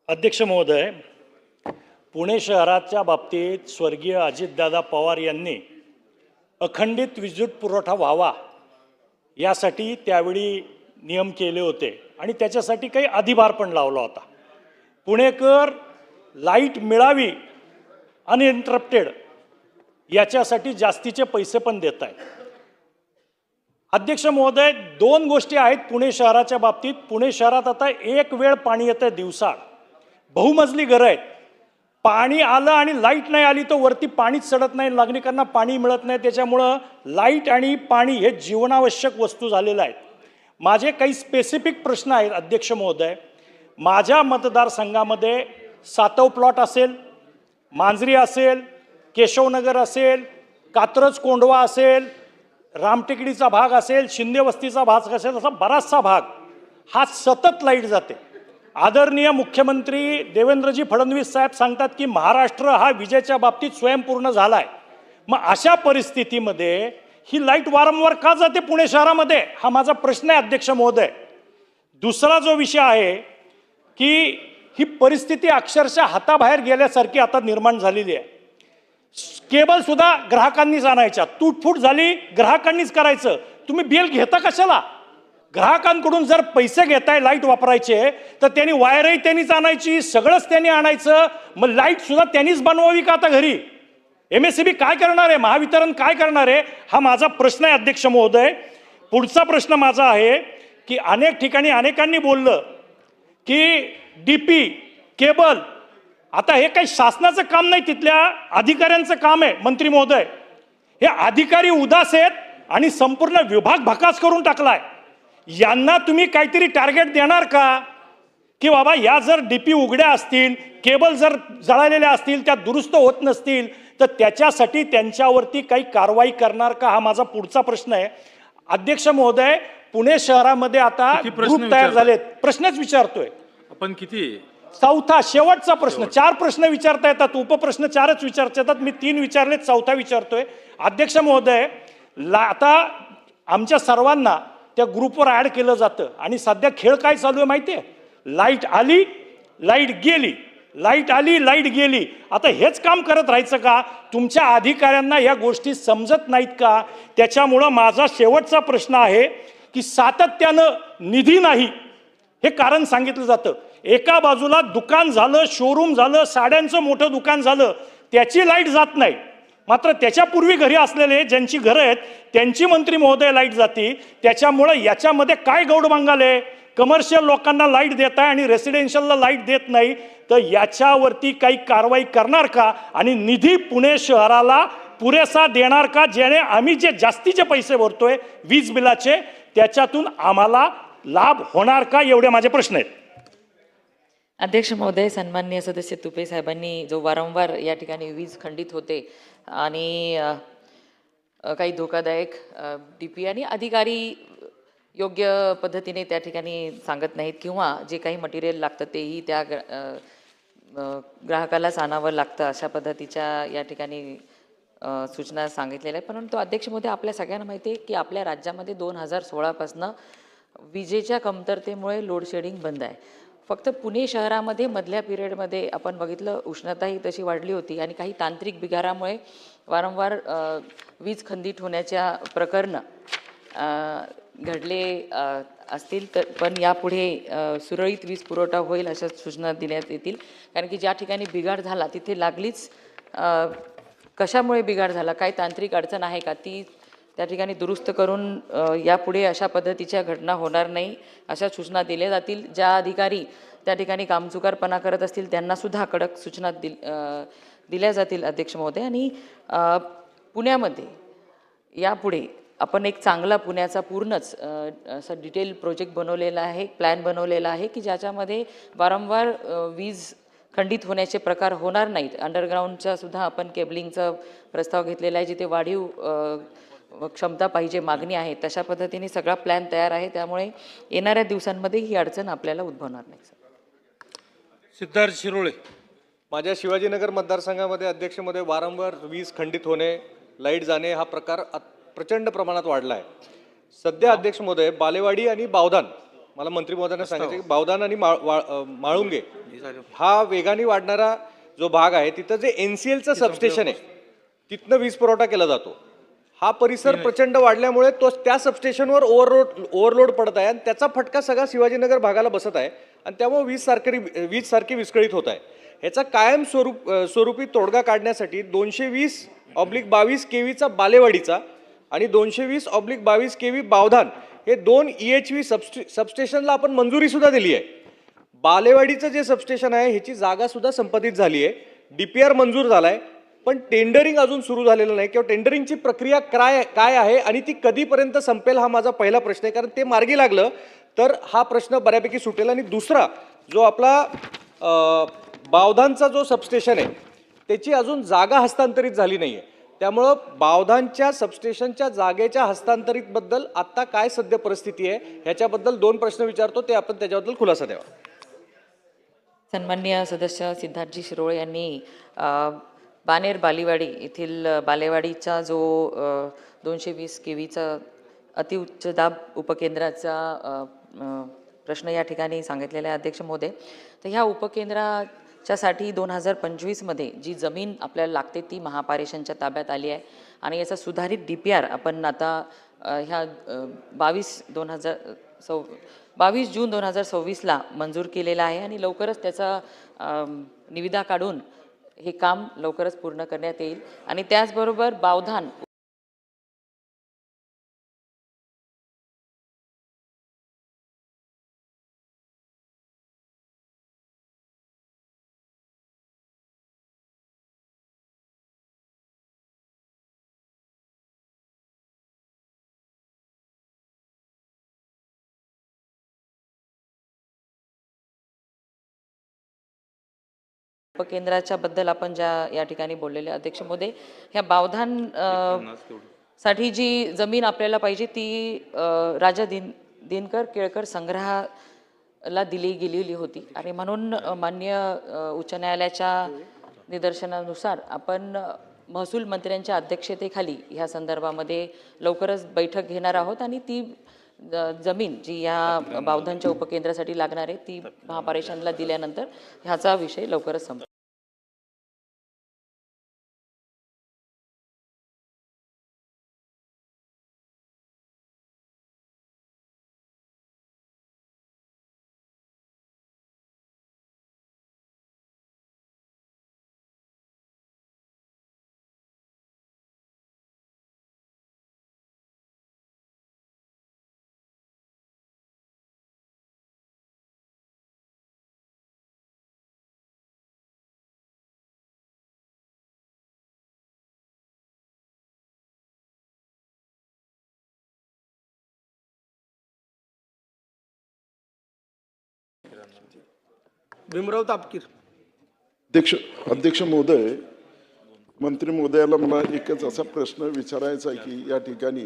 अध्यक्ष महोदय, पुणे शहराच्या बाबतीत स्वर्गीय अजितदादा पवार यांनी अखंडित विद्युत पुरवठा व्हावा यासाठी त्यावेळी नियम केले होते आणि त्याच्यासाठी काही अधिभार पण लावला होता. पुणेकर लाईट मिळावी अनइंटरप्टेड याच्यासाठी जास्तीचे पैसे पण देत आहेत. अध्यक्ष महोदय, दोन गोष्टी आहेत पुणे शहराच्या बाबतीत. पुणे शहरात आता एक वेळ पाणी येतं दिवसाड. बहुमजली घरं आहेत. पाणी आलं आणि लाईट नाही आली तर वरती पाणीच चढत नाही, नागरिकांना पाणी मिळत नाही. त्याच्यामुळं लाईट आणि पाणी हे जीवनावश्यक वस्तू झालेलं आहेत. माझे काही स्पेसिफिक प्रश्न आहेत अध्यक्ष महोदय. माझ्या मतदारसंघामध्ये सातव प्लॉट असेल, मांजरी असेल, केशवनगर असेल, कात्रज कोंढवा असेल, रामटेकडीचा भाग असेल, शिंदे वस्तीचा भाग असेल, असा बराचसा भाग हा सतत लाईट जाते. आदरणीय मुख्यमंत्री देवेंद्रजी फडणवीस साहेब सांगतात की महाराष्ट्र हा विजेच्या बाबतीत स्वयंपूर्ण झाला आहे. मग अशा परिस्थितीमध्ये ही लाईट वारंवार का जाते पुणे शहरामध्ये, हा माझा प्रश्न आहे अध्यक्ष महोदय. दुसरा जो विषय आहे की ही परिस्थिती अक्षरशः हाताबाहेर गेल्यासारखी आता निर्माण झालेली आहे. केबल सुद्धा ग्राहकांनीच आणायच्या, तुटफूट झाली ग्राहकांनीच करायचं. तुम्ही बिल घेता कशाला? ग्राहकांकडून जर पैसे घेताय लाईट वापरायचे तर त्यांनी वायरही त्यांनीच आणायची, सगळंच त्यांनी आणायचं. मग लाईट सुद्धा त्यांनीच बनवावी का आता घरी? MSEB काय करणार आहे? महावितरण काय करणार आहे? हा माझा प्रश्न आहे अध्यक्ष महोदय. पुढचा प्रश्न माझा आहे की अनेक ठिकाणी अनेकांनी बोललं की DP केबल, आता हे काही शासनाचं काम नाही, तिथल्या अधिकाऱ्यांचं काम आहे. मंत्री महोदय, हे अधिकारी उदास आहेत आणि संपूर्ण विभाग भकास करून टाकलाय. यांना तुम्ही काहीतरी टार्गेट देणार का की बाबा या जर DP उघड्या असतील, केबल जर जळालेल्या असतील, त्या दुरुस्त होत नसतील तर त्याच्यासाठी त्यांच्यावरती काही कारवाई करणार का? हा माझा पुढचा प्रश्न आहे अध्यक्ष महोदय. पुणे शहरामध्ये आता ग्रुप तयार झालेत. प्रश्नच विचारतोय आपण. किती? चौथा शेवटचा प्रश्न. 4 प्रश्न विचारता येतात, उपप्रश्न 4च विचारता येतात. मी 3 विचारले, चौथा विचारतोय अध्यक्ष महोदय. आता आमच्या सर्वांना त्या ग्रुपवर ॲड केलं जातं आणि सध्या खेळ काय चालू आहे माहिती आहे? लाईट आली, लाईट गेली, लाईट आली, लाईट गेली. आता हेच काम करत राहायचं का? तुमच्या अधिकाऱ्यांना या गोष्टी समजत नाहीत का? त्याच्यामुळं माझा शेवटचा प्रश्न आहे की सातत्यानं निधी नाही हे कारण सांगितलं जातं. एका बाजूला दुकान झालं, शोरूम झालं, साड्यांचं मोठं दुकान झालं, त्याची लाईट जात नाही. मात्र त्याच्यापूर्वी घरी असलेले ज्यांची घरं आहेत त्यांची मंत्री महोदय लाईट जाती. त्याच्यामुळं याच्यामध्ये काय गौड बांगाले? कमर्शियल लोकांना लाईट देत आहे आणि रेसिडेन्शियलला लाईट देत नाही, तर याच्यावरती काही कारवाई करणार का? आणि निधी पुणे शहराला पुरेसा देणार का, ज्याने आम्ही जे जास्तीचे पैसे भरतोय वीज बिलाचे त्याच्यातून आम्हाला लाभ होणार का? एवढे माझे प्रश्न आहेत. अध्यक्ष महोदय, सन्माननीय सदस्य तुपे साहेबांनी जो वारंवार या ठिकाणी वीज खंडित होते आणि काही धोकादायक DP आणि अधिकारी योग्य पद्धतीने त्या ठिकाणी सांगत नाहीत किंवा जे काही मटेरियल लागतं तेही त्या ग्राहकालाच आणावं लागतं, अशा पद्धतीच्या या ठिकाणी सूचना सांगितलेल्या आहेत. परंतु अध्यक्ष महोदय, आपल्या सगळ्यांना माहिती आहे की आपल्या राज्यामध्ये 2016पासून विजेच्या कमतरतेमुळे लोड शेडिंग बंद आहे. फक्त पुणे शहरामध्ये मधल्या पिरियडमध्ये आपण बघितलं उष्णताही तशी वाढली होती आणि काही तांत्रिक बिघारामुळे वारंवार वीज खंडित होण्याच्या प्रकरणं घडले असतील. तर पण यापुढे सुरळीत वीज पुरवठा होईल अशा सूचना देण्यात येतील. कारण की ज्या ठिकाणी बिघाड झाला तिथे लागलीच कशामुळे बिघाड झाला, काय तांत्रिक अडचण आहे का, ती त्या ठिकाणी दुरुस्त करून यापुढे अशा पद्धतीच्या घटना होणार नाही अशा सूचना दिल्या जातील. ज्या अधिकारी त्या ठिकाणी कामचुकारपणा करत असतील त्यांनासुद्धा कडक सूचना दिल्या जातील अध्यक्ष महोदय. आणि पुण्यामध्ये यापुढे आपण एक चांगला पुण्याचा पूर्णच असा डिटेल प्रोजेक्ट बनवलेला आहे, प्लॅन बनवलेला आहे की ज्याच्यामध्ये वारंवार वीज खंडित होण्याचे प्रकार होणार नाहीत. अंडरग्राऊंडचा सुद्धा आपण केबलिंगचा प्रस्ताव घेतलेला आहे, जिथे वाढीव क्षमता पाहिजे, मागणी आहे, तशा पद्धतीने सगळा प्लॅन तयार आहे. त्यामुळे येणाऱ्या दिवसांमध्ये ही अडचण आपल्याला उद्भवणार नाही. सिद्धार्थ शिरोळे. माझ्या शिवाजीनगर मतदारसंघामध्ये अध्यक्षमध्ये वारंवार वीज खंडित होणे, लाईट जाणे हा प्रकार प्रचंड प्रमाणात वाढला आहे. सध्या अध्यक्ष महोदय, बालेवाडी आणि बावधान मला मंत्री महोदयांना सांगायचं की बावधान आणि माळुंगे हा वेगाने वाढणारा जो भाग आहे तिथं जे NCLचं सबस्टेशन आहे तिथनं वीज पुरवठा केला जातो. हा परिसर प्रचंड वाढल्यामुळे तो त्या सबस्टेशनवर ओव्हरलोड पडत आहे आणि त्याचा फटका सगळा शिवाजीनगर भागाला बसत आहे आणि त्यामुळे वीज सारखी विस्कळीत होत आहे. ह्याचा कायम स्वरूपी तोडगा काढण्यासाठी 220/22 केवीचा बालेवाडीचा आणि 220/22 केवी बावधान हे 2 EHV सबस्टेशनला आपण मंजुरी सुद्धा दिली आहे. बालेवाडीचं जे सबस्टेशन आहे ह्याची जागा सुद्धा संपादित झाली आहे. DPR मंजूर झालाय, पण टेंडरिंग अजून सुरू झालेलं नाही किंवा टेंडरिंगची प्रक्रिया काय आहे आणि ती कधीपर्यंत संपेल हा माझा पहिला प्रश्न आहे. कारण ते मार्गी लागलं तर हा प्रश्न बऱ्यापैकी सुटेल. आणि दुसरा जो आपला बावधानचा जो सबस्टेशन आहे त्याची अजून जागा हस्तांतरित झाली नाही आहे. त्यामुळं बावधानच्या सबस्टेशनच्या जागेच्या हस्तांतरित बद्दल आता काय सध्या परिस्थिती आहे ह्याच्याबद्दल 2 प्रश्न विचारतो, ते आपण त्याच्याबद्दल खुलासा द्यावा. सन्माननीय सदस्य सिद्धार्थजी शिरोळे यांनी बानेर बालेवाडी येथील बालेवाडीचा जो 220 केवीचा अतिउच्च दाब उपकेंद्राचा प्रश्न या ठिकाणी सांगितलेला आहे अध्यक्ष महोदय. तर ह्या उपकेंद्राच्यासाठी 2025मध्ये जी जमीन आपल्याला लागते ती महापारेषणच्या ताब्यात आली आहे आणि याचा सुधारित DPR आपण आता ह्या 22 जून 2026ला मंजूर केलेला आहे आणि लवकरच त्याचा निविदा काढून हे काम लवकरच पूर्ण करण्यात येईल. आणि त्याचबरोबर बावधान उपकेंद्राच्या बद्दल आपण ज्या या ठिकाणी बोललेले अध्यक्ष महोदय, ह्या बावधान साठी जी जमीन आपल्याला पाहिजे ती राजा दिनकर केळकर संग्रहाला दिली गेलेली होती आणि म्हणून माननीय उच्च न्यायालयाच्या निदर्शनानुसार आपण महसूल मंत्र्यांच्या अध्यक्षतेखाली ह्या संदर्भामध्ये लवकरच बैठक घेणार आहोत आणि ती जमीन जी या बावधानच्या उपकेंद्रासाठी लागणार आहे ती महापारेषणला दिल्यानंतर ह्याचा विषय लवकरच संपेल. भीमराव तापकीर. अध्यक्ष महोदय, मंत्री महोदयाला मला एकच असा प्रश्न विचारायचा आहे की या ठिकाणी